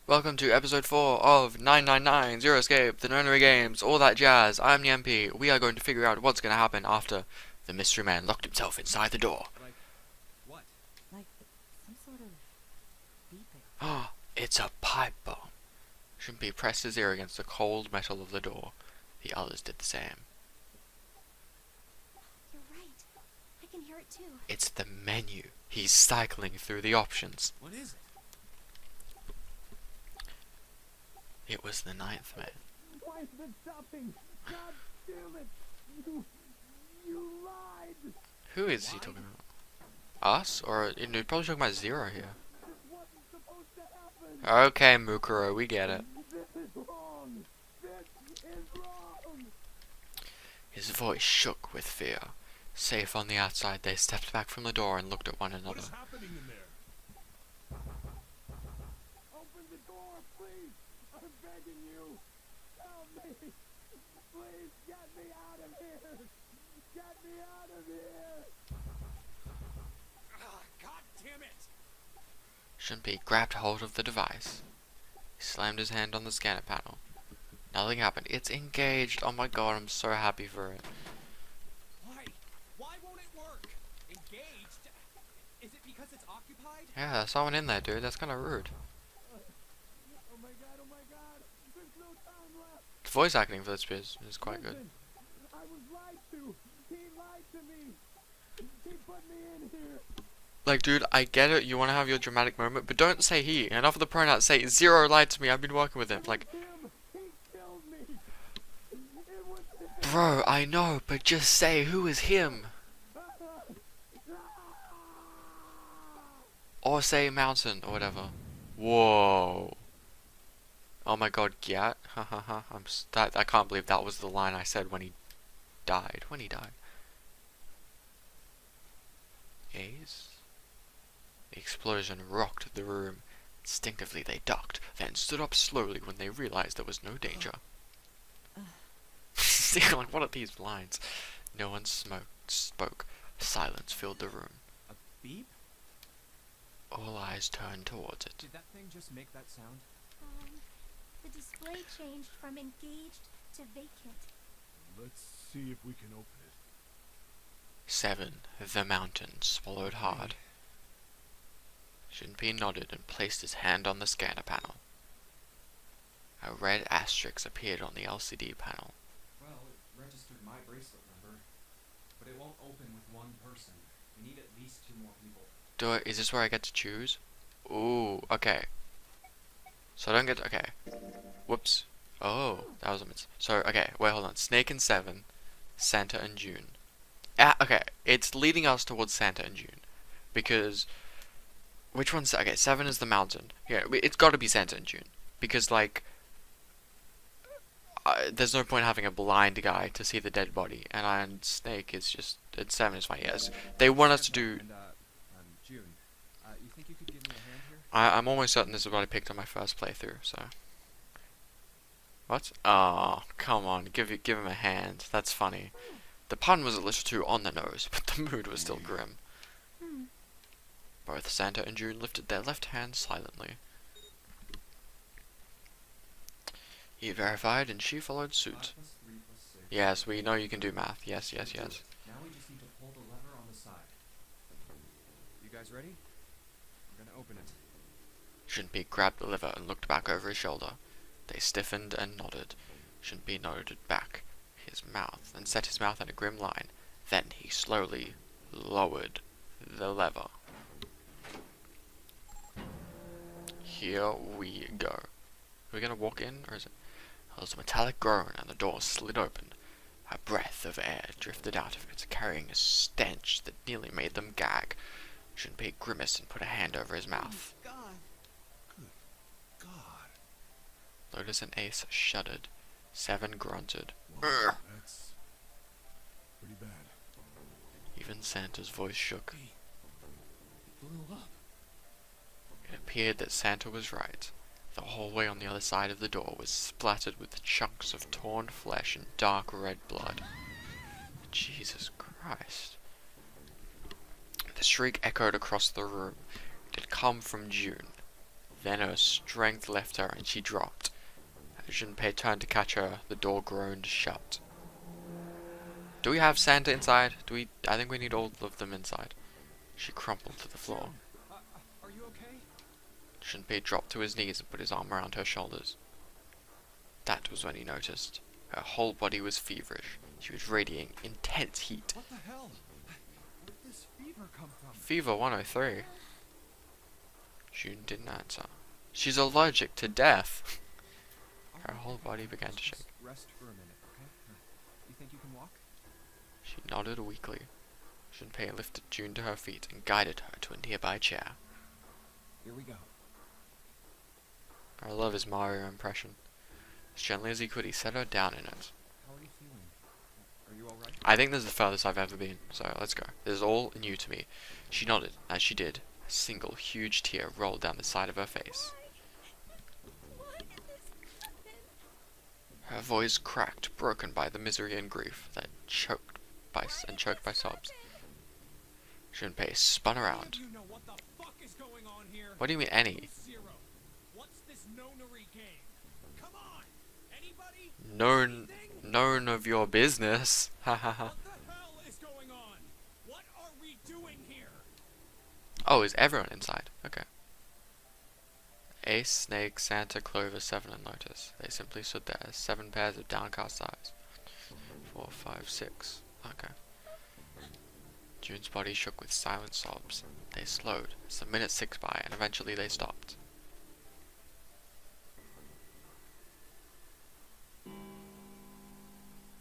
Welcome to episode 4 of 999, Zero Escape, the Nonary Games, all that jazz. I'm the MP. We are going to figure out what's going to happen after the mystery man locked himself inside the door. Like, what? Like some sort of beeping. Ah, it's a pipe bomb. Shouldn't pressed his ear against the cold metal of the door. The others did the same. You're right. I can hear it too. It's the menu. He's cycling through the options. What is it? It was the ninth man. Why is it stopping? God damn it! You lied! Who is he talking about? Us? Or, you're probably talking about Zero here. This wasn't supposed to happen! Okay, Mukuro, we get it. This is wrong! This is wrong! His voice shook with fear. Safe on the outside, they stepped back from the door and looked at one What another. is happening in there? Open the door, please! I'm begging you! Help me! Please get me out of here! Get me out of here! Ah, God damn it! Shunpei grabbed hold of the device. He slammed his hand on the scanner panel. Nothing happened. It's engaged. Oh my god, I'm so happy for it. Why? Why won't it work? Engaged? Is it because it's occupied? Yeah, there's someone in there, dude. That's kind of rude. Oh my god, oh my god! There's no time left! The voice acting for this is quite good. Listen, I was lied to! He lied to me! He put me in here! Like, dude, I get it. You want to have your dramatic moment, but don't say he. Enough of the pronouns. Say Zero lied to me. I've been working with him. Like, Him! He killed me! It was him! bro, I know, but just say who is him. Or say mountain or whatever. Whoa. Oh my god, Gyat. Hahaha. I can't believe that was the line I said when he died. When he died. Ace? The explosion rocked the room. Instinctively they ducked, then stood up slowly when they realized there was no danger. See, like, what are these lines? No one spoke. Silence filled the room. A beep? All eyes turned towards it. Did that thing just make that sound? The display changed from engaged to vacant. Let's see if we can open it. 7. The mountain swallowed hard. Shunpei nodded and placed his hand on the scanner panel. A red asterisk appeared on the LCD panel. Well, it registered my bracelet number, but it won't open with one person. We need at least 2 more people. Is this where I get to choose? Ooh, okay. So I don't get okay. Whoops. Oh, that was a miss. So, okay, wait, hold on. Snake and 7, Santa and June. Okay, it's leading us towards Santa and June. Because, which one's, okay, 7 is the mountain. Yeah, it's gotta be Santa and June. Because, like, there's no point having a blind guy to see the dead body. And Snake is just, 7 is fine, yes. They want us to do, And, June. You think you could give me a hand here? I'm almost certain this is what I picked on my first playthrough, so. What? Oh, come on, give him a hand. That's funny. The pun was a little too on the nose, but the mood was still grim. Both Santa and June lifted their left hands silently. He verified and she followed 5 suit. plus 3 plus 6. Yes, we know you can do math. Yes, yes, yes. Now we just need to pull the lever on the side. You guys ready? I'm gonna open it. Shunpei grabbed the lever and looked back over his shoulder. They stiffened and nodded. Shunpei nodded back his mouth and set his mouth in a grim line. Then he slowly lowered the lever. Here we go. We're gonna walk in, or is it? There was a metallic groan and the door slid open. A breath of air drifted out of it, carrying a stench that nearly made them gag. Shunpei grimaced and put a hand over his mouth. God. Good God. Lotus and Ace shuddered. 7 grunted. Whoa, that's pretty bad. Even Santa's voice shook. Hey, it blew up. It appeared that Santa was right. The hallway on the other side of the door was splattered with chunks of torn flesh and dark red blood. Jesus Christ. The shriek echoed across the room. It had come from June. Then her strength left her and she dropped. As Junpei turned to catch her, the door groaned shut. Do we have Santa inside? I think we need all of them inside. She crumpled to the floor. Are you okay? Junpei dropped to his knees and put his arm around her shoulders. That was when he noticed. Her whole body was feverish. She was radiating intense heat. What the hell? Where did this fever come from? Fever 103. June didn't answer. She's allergic to death. Her whole body began to shake. Rest for a minute, okay? You think you can walk? She nodded weakly. Junpei lifted June to her feet and guided her to a nearby chair. Here we go. I love his Mario impression. As gently as he could, he set her down in it. How are you feeling? Are you alright? I think this is the furthest I've ever been, so let's go. This is all new to me. She nodded. As she did, a single huge tear rolled down the side of her face. Why did this happen? Her voice cracked, broken by the misery and grief that choked by sobs. Junpei spun around. You know what the fuck is going on here? What do you mean, any? Zero. What's this nonary game? Come on! Anybody? None of your business. Ha ha ha. What the hell is going on? What are we doing here? Oh, is everyone inside? Okay. Ace, Snake, Santa, Clover, Seven, and Lotus. They simply stood there, 7 pairs of downcast eyes. 4, 5, 6. Okay. June's body shook with silent sobs. They slowed as the minutes ticked by, and eventually they stopped.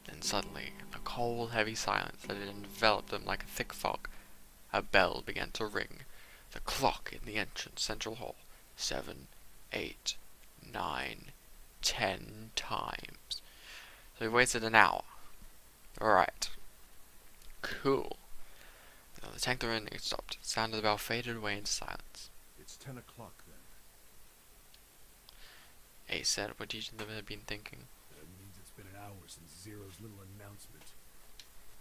Then suddenly, in the cold, heavy silence that had enveloped them like a thick fog, a bell began to ring. The clock in the entrance central hall. 7, 8, 9, 10 times. So we waited an hour. Alright. Cool. Now the tank ring stopped. The sound of the bell faded away into silence. It's 10 o'clock then. Ace said, what do you have been thinking? That means it's been an hour since Zero's little announcement.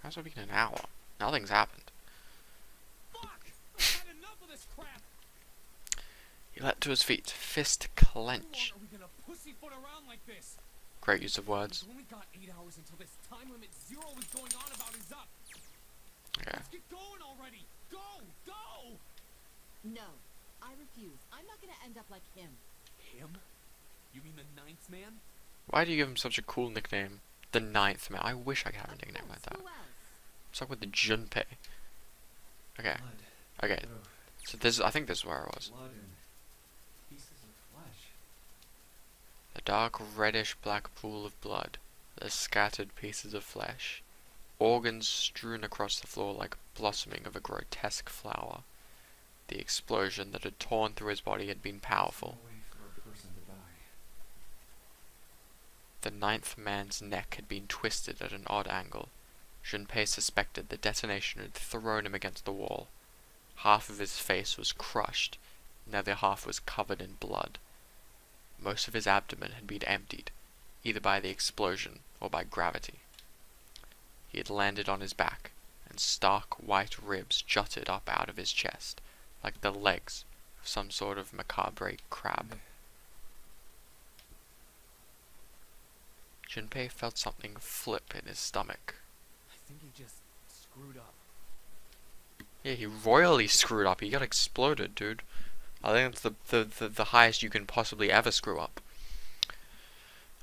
How's it been an hour? Nothing's happened. Fuck! I've had enough of this crap! He leapt to his feet, fist How long clenched. are we gonna pussyfoot around like this? Great use of words. We've only got 8 hours until this time limit Zero was going on about is up. Yeah. Let's get going already! Go! Go! No, I refuse. I'm not gonna end up like him. Him? You mean the 9th man? Why do you give him such a cool nickname? The 9th man. I wish I could have a nickname like that. Who else? What's up with the Junpei? Okay. Blood. Okay. Oh, So this, I think this is where I was. blood and pieces of flesh. The dark reddish black pool of blood. The scattered pieces of flesh. Organs strewn across the floor like blossoming of a grotesque flower. The explosion that had torn through his body had been powerful. No way for a person to die. The 9th man's neck had been twisted at an odd angle. Junpei suspected the detonation had thrown him against the wall. Half of his face was crushed, and the other half was covered in blood. Most of his abdomen had been emptied, either by the explosion or by gravity. He had landed on his back, and stark white ribs jutted up out of his chest, like the legs of some sort of macabre crab. Junpei felt something flip in his stomach. I think he just screwed up. Yeah, he royally screwed up. He got exploded, dude. I think it's the highest you can possibly ever screw up.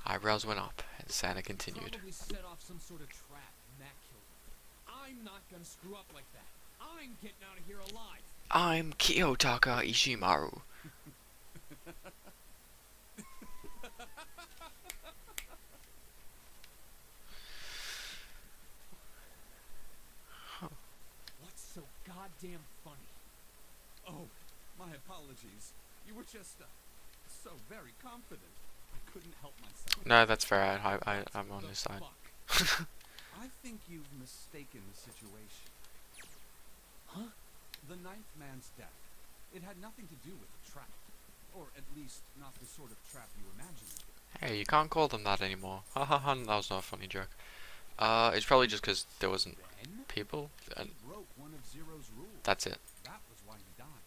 Eyebrows went up, and Santa continued. Probably set off some sort of trap, and that killed him. I'm not gonna screw up like that. I'm getting out of here alive. I'm Kiyotaka Ishimaru. What's so goddamn funny? Oh, my apologies. You were just so very confident. I couldn't help myself. No, that's fair. I'm on The his side. fuck? I think you've mistaken the situation. Huh? The 9th man's death. It had nothing to do with the trap. Or at least not the sort of trap you imagined. Hey, you can't call them that anymore. Ha ha ha, that was not a funny joke. It's probably just because there wasn't Then, people, and he broke one of Zero's rules. that's it. That was why he died.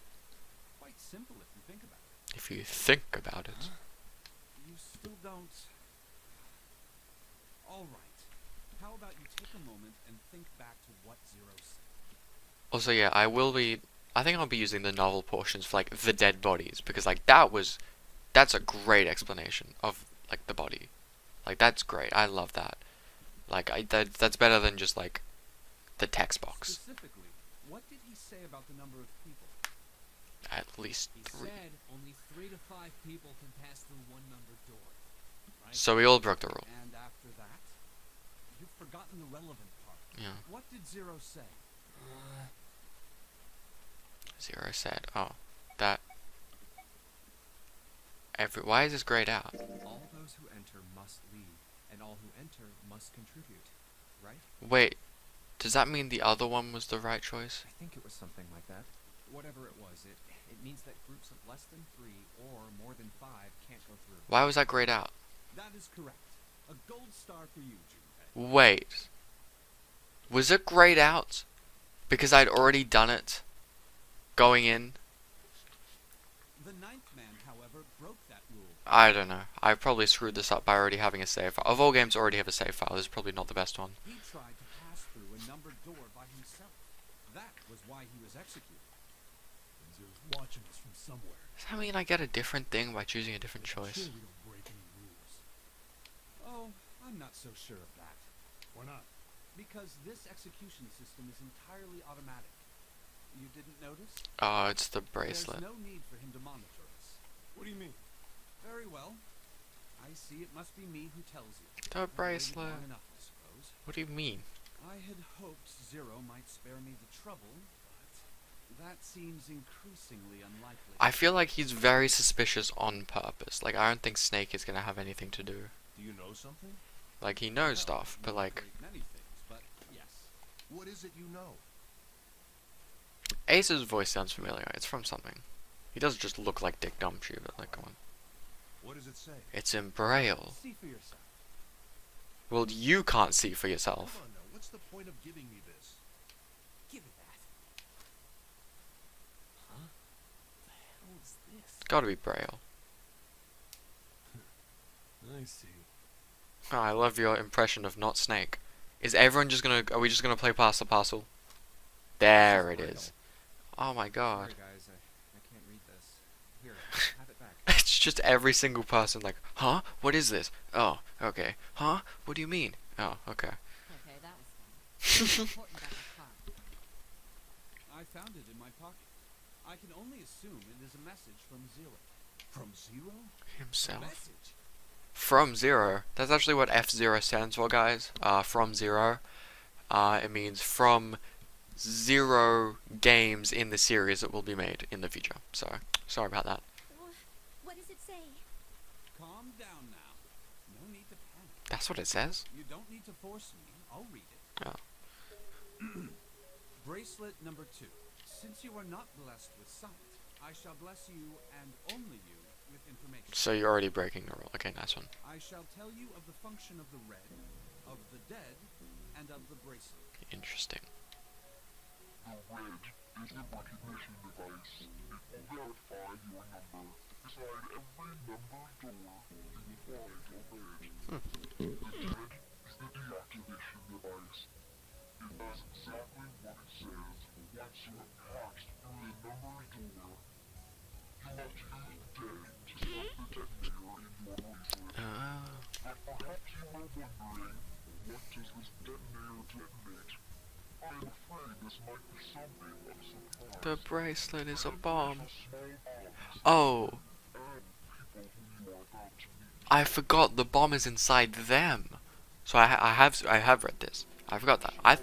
Quite simple if you think about it. if you think about it. You still don't... Alright. How about you take a moment and think back to what Zero said? Also, yeah, I think I'll be using the novel portions for, like, the dead bodies, because, like, that's a great explanation of, like, the body. Like, that's great. I love that. Like, that's better than just, like, the text box. Specifically, what did he say about the number of people? At least He 3. said only 3 to 5 people can pass through one numbered door. Right? So we all broke the rule. And after that? You've forgotten the relevant part. Yeah. What did Zero say? Zero said, oh, that... Why is this grayed out? All those who enter must leave, and all who enter must contribute. Right? Wait, does that mean the other one was the right choice? I think it was something like that. Whatever it was, it means that groups of less than 3 or more than 5 can't go through. Why was that grayed out? That is correct. A gold star for you, Junpei. Wait. Was it grayed out? Because I'd already done it? Going in? The ninth man, however, broke that rule. I don't know. I probably screwed this up by already having a save file. Of all games already have a save file, this is probably not the best one. He tried to pass through a numbered door by himself. That was why he was executed. Zero's watching us from somewhere. Does that mean I get a different thing by choosing a different choice? Sure we don't break any rules. Oh, I'm not so sure of that. Why not? Because this execution system is entirely automatic. You didn't notice? Oh, it's the bracelet. There's no need for him to monitor us. What do you mean? Very well. I see it must be me who tells you. The I've waited bracelet. long enough, I suppose. What do you mean? I had hoped Zero might spare me the trouble, but that seems increasingly unlikely. I feel like he's very suspicious on purpose. Like, I don't think Snake is gonna have anything to do. Do you know something? Like, he knows Well, stuff, but not like... great many things, but yes. What is it you know? Ace's voice sounds familiar. It's from something. He doesn't just look like Dick Dumshoe, but like, come on. What does it say? It's in Braille. See for yourself. Well, you can't see for Come yourself. on now, what's the point of giving me this? Give it that. Huh? The hell is this? Gotta be Braille. I see. Oh, I love your impression of not Snake. Is everyone just gonna... Are we just gonna play Pass the Parcel? There it is. Oh my god. Sorry guys, I can't read this. Here, have it back. It's just every single person like, huh? What is this? Oh, okay. Huh? What do you mean? Oh, okay. Okay, that was fun. What's important about the card? I found it in my pocket. I can only assume it is a message from Zero. From Zero? Himself. Message? From Zero. That's actually what F-Zero stands for, guys. From Zero. It means from 0 games in the series that will be made in the future. So, sorry about that. What does it say? Calm down now. No need to panic. That's what it says? You don't need to force me. I'll read it. Oh. Bracelet number 2. Since you are not blessed with sight, I shall bless you and only you with information. So you're already breaking the rule. Okay, nice one. I shall tell you of the function of the red, of the dead, and of the bracelet. Interesting. The red is a recognition device. It will verify your number beside every numbered door you will find on red. The dead is the deactivation device. It does exactly what it says. Once you have passed through the numbered door, you must use dead to stop the detonator in your bracelet. But perhaps you are wondering, what does this detonator detonate? I am afraid this might be something of a surprise. The bracelet is a bomb. Small bombs Oh, and people whom you are about to meet. I forgot the bomb is inside them. So I have read this. I forgot that.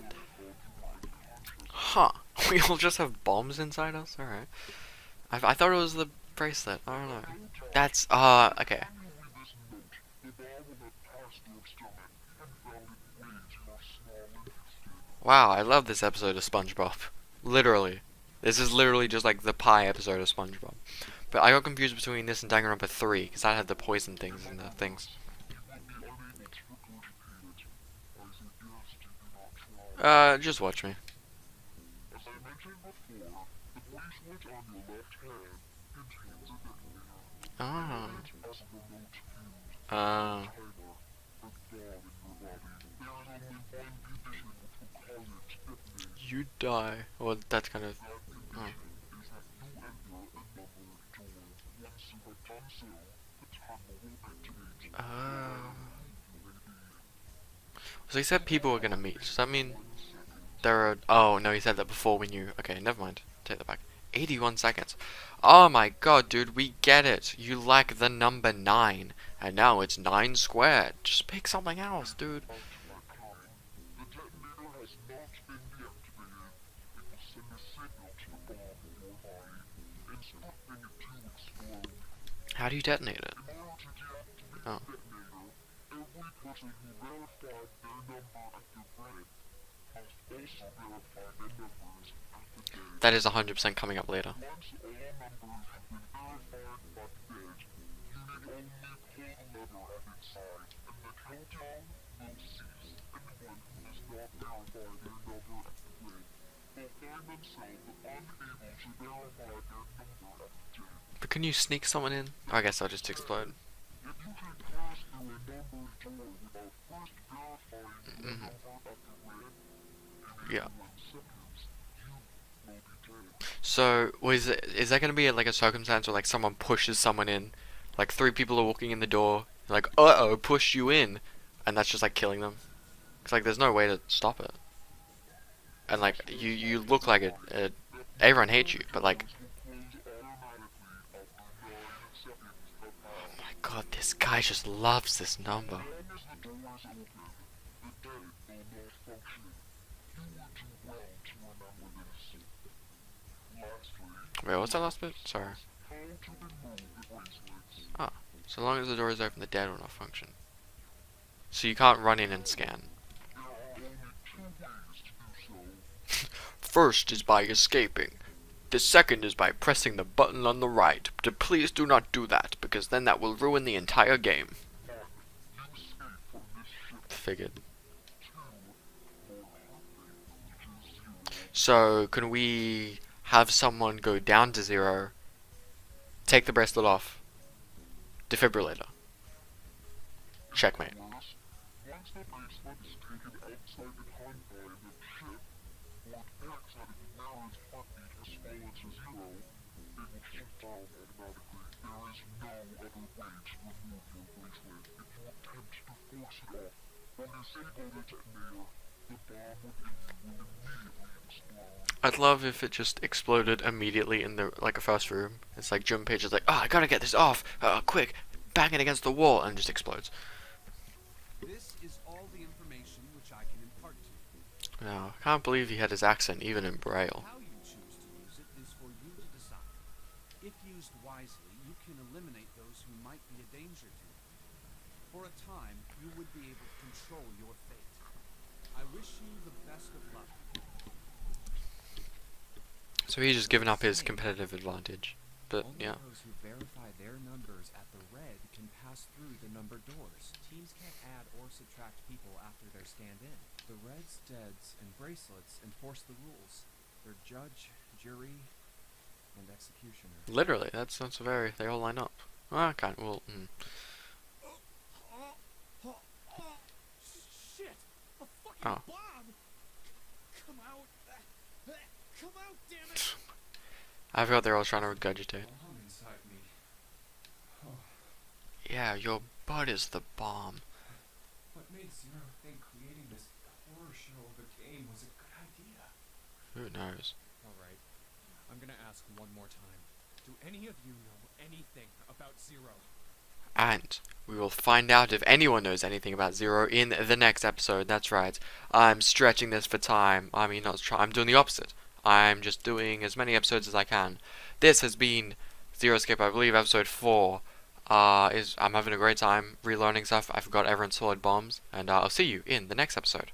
Huh. We all just have bombs inside us? Alright. I thought it was the bracelet. I don't know. That's, okay. Wow, I love this episode of SpongeBob. Literally. This is literally just like the pie episode of SpongeBob. But I got confused between this and Danganronpa 3, because that had the poison things and the things. Just watch me. As I mentioned before, the bracelet on your left hand contains a detonator. Oh. as a remote fuse Uh. timer for the bomb in your body. There is only one condition which will cause it to detonate. You die. Well, that's kind of. That condition is that you enter another door. Once you have done so, the timer will activate. So he said people were gonna meet. Does that mean there are? Oh no, he said that before we knew. Okay, never mind. Take that back. 81 seconds. Oh my god, dude, we get it. You like the number 9, and now it's 9 squared. Just pick something else, dude. The detonator has not been deactivated. It will send a signal to the bomb in your body, instructing it to explode. How do you detonate it? In order to deactivate Oh. the detonator, every person who verified their number at the red must also verify their numbers at the dead. That is 100% coming up later. Once all numbers have been verified by the dead, you need only pull the lever at its side, and the countdown will cease. Anyone who does not verify their number at the red will find themselves unable to verify their number at the dead. But can you sneak someone in? I guess I'll just explode. If you can pass through a numbered door without first verifying your number at the red, in Yeah. 81 seconds, you will be dead. So, is there gonna be like a circumstance where like someone pushes someone in, like 3 people are walking in the door, like uh-oh, push you in, and that's just like killing them? Cause like there's no way to stop it. And like you look like everyone hates you, but like, oh my god, this guy just loves this number. Wait, what's that last bit? Sorry. Oh, so long as the door is open, the dead will not function. So you can't run in and scan. First is by escaping. The second is by pressing the button on the right. But please do not do that, because then that will ruin the entire game. Figured. So, can we have someone go down to 0, take the bracelet off, defibrillator. Checkmate. Once the bracelet is taken outside the confine of the ship, or acts at where its heartbeat has fallen to 0, it will shut down automatically. There is no other way to remove your bracelet. If you attempt to force it off, or disable the detonator, the bomb within you will immediately explode. I'd love if it just exploded immediately in the like a first room. It's like Jim Page is like, oh, I gotta get this off, quick, bang it against the wall, and it just explodes. This is all the information which I can impart to you. No, I can't believe he had his accent even in Braille. How you choose to use it is for you to decide. If used wisely, you can eliminate those who might be a danger to you. For a time, you would be able to control your fate. I wish you the best of luck. So he's just given up his competitive advantage. But Only yeah. those who verify their numbers at the red can pass through the numbered doors. Teams can't add or subtract people after they're scanned in. The reds, deads, and bracelets enforce the rules. They're judge, jury, and executioner. Literally, that's very, they all line up. Ah, kind well, Shit! A fucking Oh. bomb! Come out! Come out, damn it! I forgot they're all trying to regurgitate. Bomb inside me. Yeah, your butt is the bomb. What made Zero think creating this horror show of a game was a good idea? Who knows? Alright, I'm gonna ask one more time. Do any of you know anything about Zero? And we will find out if anyone knows anything about Zero in the next episode. That's right. I'm stretching this for time. I mean, I'm doing the opposite. I'm just doing as many episodes as I can. This has been Zero Escape, I believe, episode 4. I'm having a great time relearning stuff. I forgot everyone swallowed bombs. And I'll see you in the next episode.